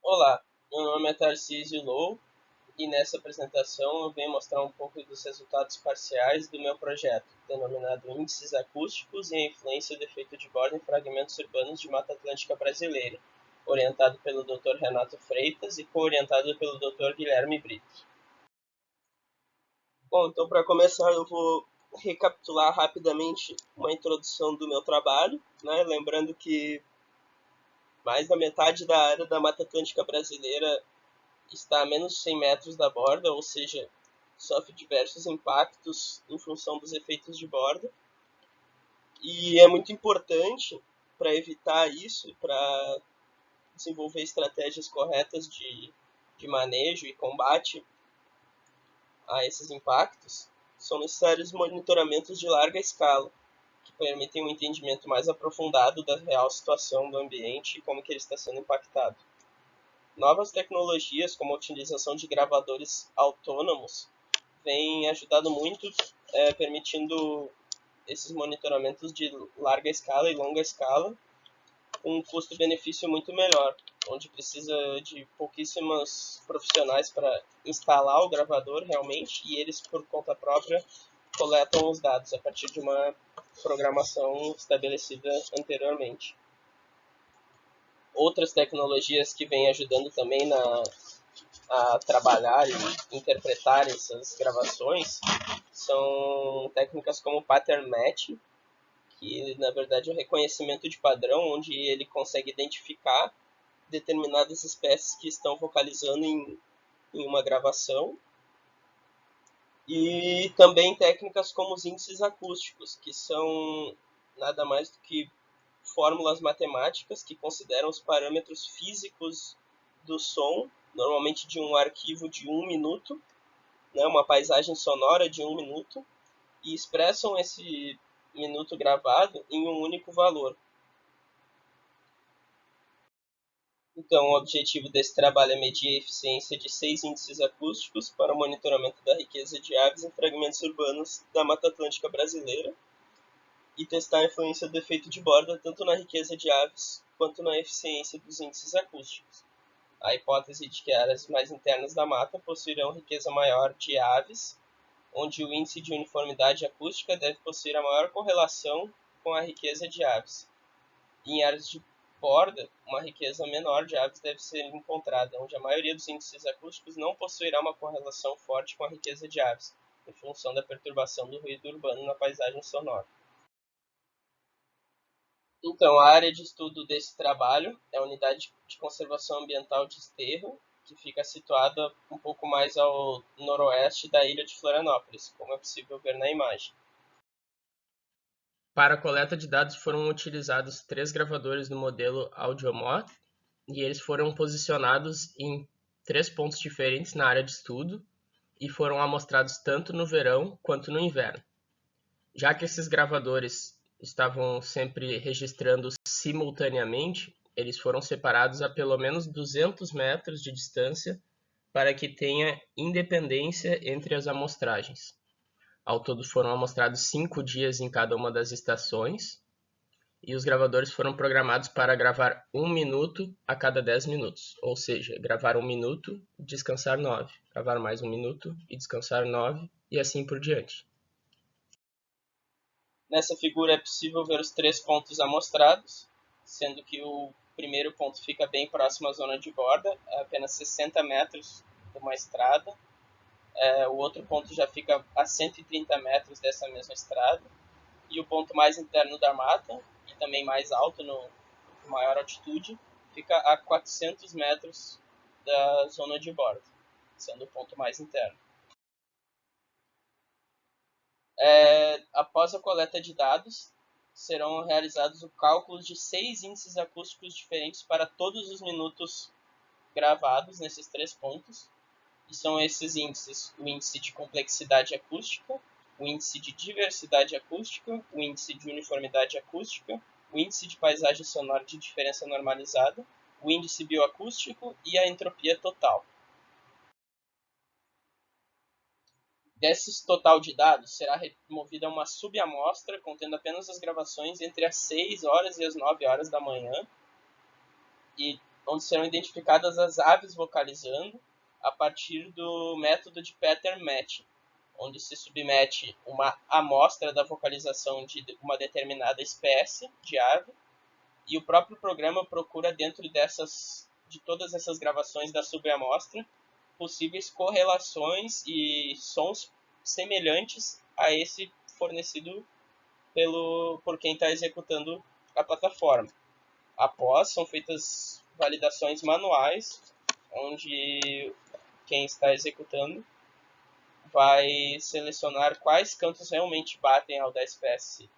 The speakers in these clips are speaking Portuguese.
Olá, meu nome é Tarcísio Lou e nessa apresentação eu venho mostrar um pouco dos resultados parciais do meu projeto, denominado Índices Acústicos e a Influência do Efeito de Borda em Fragmentos Urbanos de Mata Atlântica Brasileira, orientado pelo Dr. Renato Freitas e co-orientado pelo Dr. Guilherme Brito. Bom, então para começar eu vou recapitular rapidamente uma introdução do meu trabalho, né? Lembrando que mais da metade da área da Mata Atlântica Brasileira está a menos de 100 metros da borda, ou seja, sofre diversos impactos em função dos efeitos de borda. E é muito importante para evitar isso, para desenvolver estratégias corretas de manejo e combate a esses impactos, são necessários monitoramentos de larga escala, que permitem um entendimento mais aprofundado da real situação do ambiente e como que ele está sendo impactado. Novas tecnologias, como a utilização de gravadores autônomos, vêm ajudado muito, permitindo esses monitoramentos de larga escala e longa escala, com um custo-benefício muito melhor, onde precisa de pouquíssimos profissionais para instalar o gravador realmente, e eles, por conta própria, coletam os dados a partir de uma programação estabelecida anteriormente. Outras tecnologias que vêm ajudando também a trabalhar e interpretar essas gravações são técnicas como pattern matching, que na verdade é o reconhecimento de padrão, onde ele consegue identificar determinadas espécies que estão vocalizando em uma gravação. E também técnicas como os índices acústicos, que são nada mais do que fórmulas matemáticas que consideram os parâmetros físicos do som, normalmente de um arquivo de 1 minuto, né, uma paisagem sonora de 1 minuto, e expressam esse minuto gravado em um único valor. Então, o objetivo desse trabalho é medir a eficiência de 6 índices acústicos para o monitoramento da riqueza de aves em fragmentos urbanos da Mata Atlântica brasileira e testar a influência do efeito de borda tanto na riqueza de aves quanto na eficiência dos índices acústicos. A hipótese de que áreas mais internas da mata possuirão riqueza maior de aves, onde o índice de uniformidade acústica deve possuir a maior correlação com a riqueza de aves. Em áreas de borda, uma riqueza menor de aves deve ser encontrada, onde a maioria dos índices acústicos não possuirá uma correlação forte com a riqueza de aves, em função da perturbação do ruído urbano na paisagem sonora. Então, a área de estudo desse trabalho é a Unidade de Conservação Ambiental de Esterro, que fica situada um pouco mais ao noroeste da ilha de Florianópolis, como é possível ver na imagem. Para a coleta de dados foram utilizados 3 gravadores do modelo AudioMod e eles foram posicionados em 3 pontos diferentes na área de estudo e foram amostrados tanto no verão quanto no inverno. Já que esses gravadores estavam sempre registrando simultaneamente, eles foram separados a pelo menos 200 metros de distância para que tenha independência entre as amostragens. Ao todo foram amostrados 5 dias em cada uma das estações e os gravadores foram programados para gravar 1 minuto a cada 10 minutos, ou seja, gravar 1 minuto, descansar 9, gravar mais 1 minuto e descansar 9 e assim por diante. Nessa figura é possível ver os 3 pontos amostrados, sendo que o primeiro ponto fica bem próximo à zona de borda, a apenas 60 metros de uma estrada. O outro ponto já fica a 130 metros dessa mesma estrada. E o ponto mais interno da mata, e também mais alto, no maior altitude, fica a 400 metros da zona de borda, sendo o ponto mais interno. Após a coleta de dados, serão realizados o cálculo de 6 índices acústicos diferentes para todos os minutos gravados nesses 3 pontos. E são esses índices: o índice de complexidade acústica, o índice de diversidade acústica, o índice de uniformidade acústica, o índice de paisagem sonora de diferença normalizada, o índice bioacústico e a entropia total. Desse total de dados, será removida uma subamostra contendo apenas as gravações entre as 6 horas e as 9 horas da manhã. E onde serão identificadas as aves vocalizando a partir do método de pattern matching, onde se submete uma amostra da vocalização de uma determinada espécie de ave, e o próprio programa procura dentro de todas essas gravações da subamostra possíveis correlações e sons semelhantes a esse fornecido por quem está executando a plataforma. Após, são feitas validações manuais, onde quem está executando vai selecionar quais cantos realmente batem ao da espécie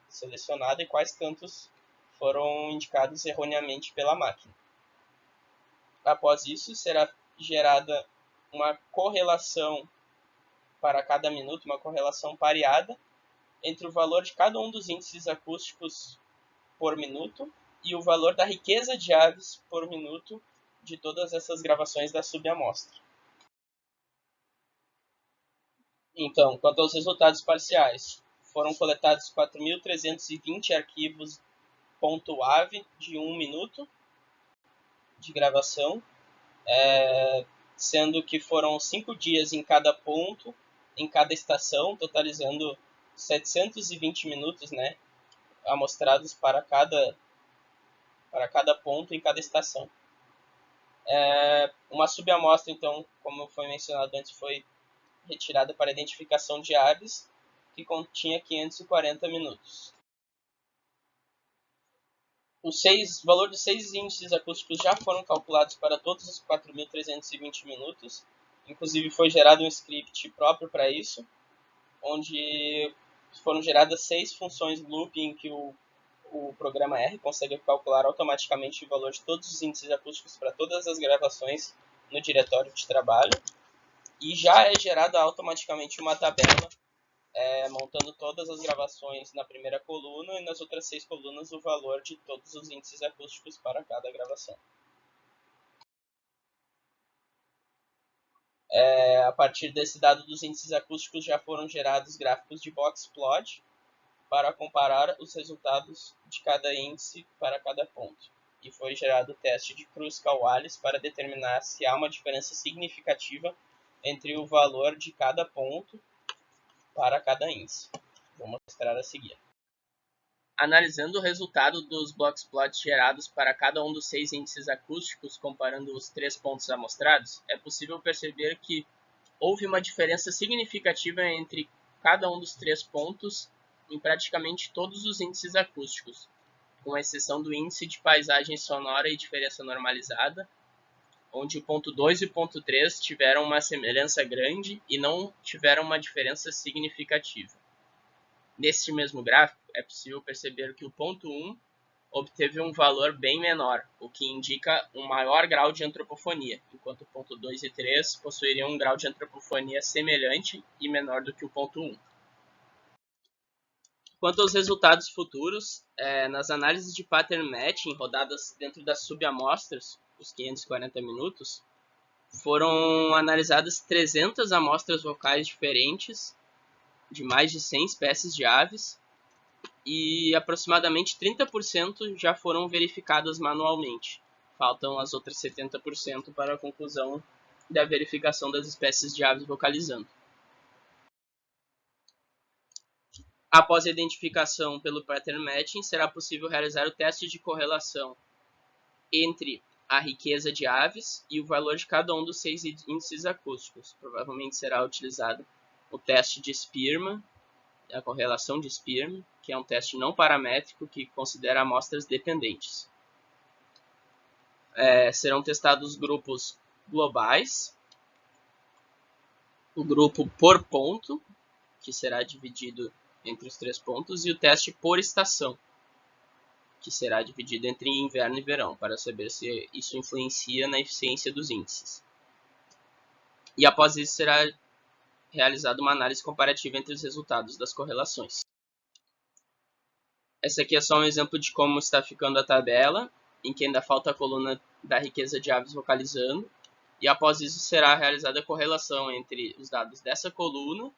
selecionada e quais cantos foram indicados erroneamente pela máquina. Após isso, será gerada uma correlação para cada minuto, uma correlação pareada entre o valor de cada um dos índices acústicos por minuto e o valor da riqueza de aves por minuto de todas essas gravações da subamostra. Então, quanto aos resultados parciais, foram coletados 4.320 arquivos .wav de 1 minuto de gravação, sendo que foram 5 dias em cada ponto, em cada estação, totalizando 720 minutos, né, amostrados para cada ponto em cada estação. Uma subamostra, então, como foi mencionado antes, foi retirada para identificação de aves, que continha 540 minutos. O valor de 6 índices acústicos já foram calculados para todos os 4.320 minutos. Inclusive foi gerado um script próprio para isso, onde foram geradas 6 funções looping em que o programa R consegue calcular automaticamente o valor de todos os índices acústicos para todas as gravações no diretório de trabalho. E já é gerada automaticamente uma tabela montando todas as gravações na primeira coluna e nas outras 6 colunas o valor de todos os índices acústicos para cada gravação. A partir desse dado dos índices acústicos já foram gerados gráficos de boxplot para comparar os resultados de cada índice para cada ponto. E foi gerado o teste de Kruskal-Wallis para determinar se há uma diferença significativa entre o valor de cada ponto para cada índice. Vou mostrar a seguir. Analisando o resultado dos boxplots gerados para cada um dos 6 índices acústicos, comparando os 3 pontos amostrados, é possível perceber que houve uma diferença significativa entre cada um dos 3 pontos em praticamente todos os índices acústicos, com exceção do índice de paisagem sonora e diferença normalizada, onde o ponto 2 e o ponto 3 tiveram uma semelhança grande e não tiveram uma diferença significativa. Neste mesmo gráfico, é possível perceber que o ponto 1 obteve um valor bem menor, o que indica um maior grau de antropofonia, enquanto o ponto 2 e 3 possuiriam um grau de antropofonia semelhante e menor do que o ponto 1. Quanto aos resultados futuros, nas análises de pattern matching rodadas dentro das subamostras, os 540 minutos, foram analisadas 300 amostras vocais diferentes de mais de 100 espécies de aves e aproximadamente 30% já foram verificadas manualmente. Faltam as outras 70% para a conclusão da verificação das espécies de aves vocalizando. Após a identificação pelo pattern matching, será possível realizar o teste de correlação entre a riqueza de aves e o valor de cada um dos 6 índices acústicos. Provavelmente será utilizado o teste de Spearman, a correlação de Spearman, que é um teste não paramétrico que considera amostras dependentes. Serão testados grupos globais, o grupo por ponto, que será dividido entre os 3 pontos, e o teste por estação, que será dividido entre inverno e verão, para saber se isso influencia na eficiência dos índices. E após isso será realizada uma análise comparativa entre os resultados das correlações. Esse aqui é só um exemplo de como está ficando a tabela, em que ainda falta a coluna da riqueza de aves vocalizando, e após isso será realizada a correlação entre os dados dessa coluna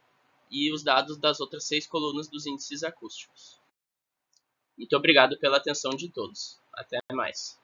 e os dados das outras 6 colunas dos índices acústicos. Muito obrigado pela atenção de todos. Até mais.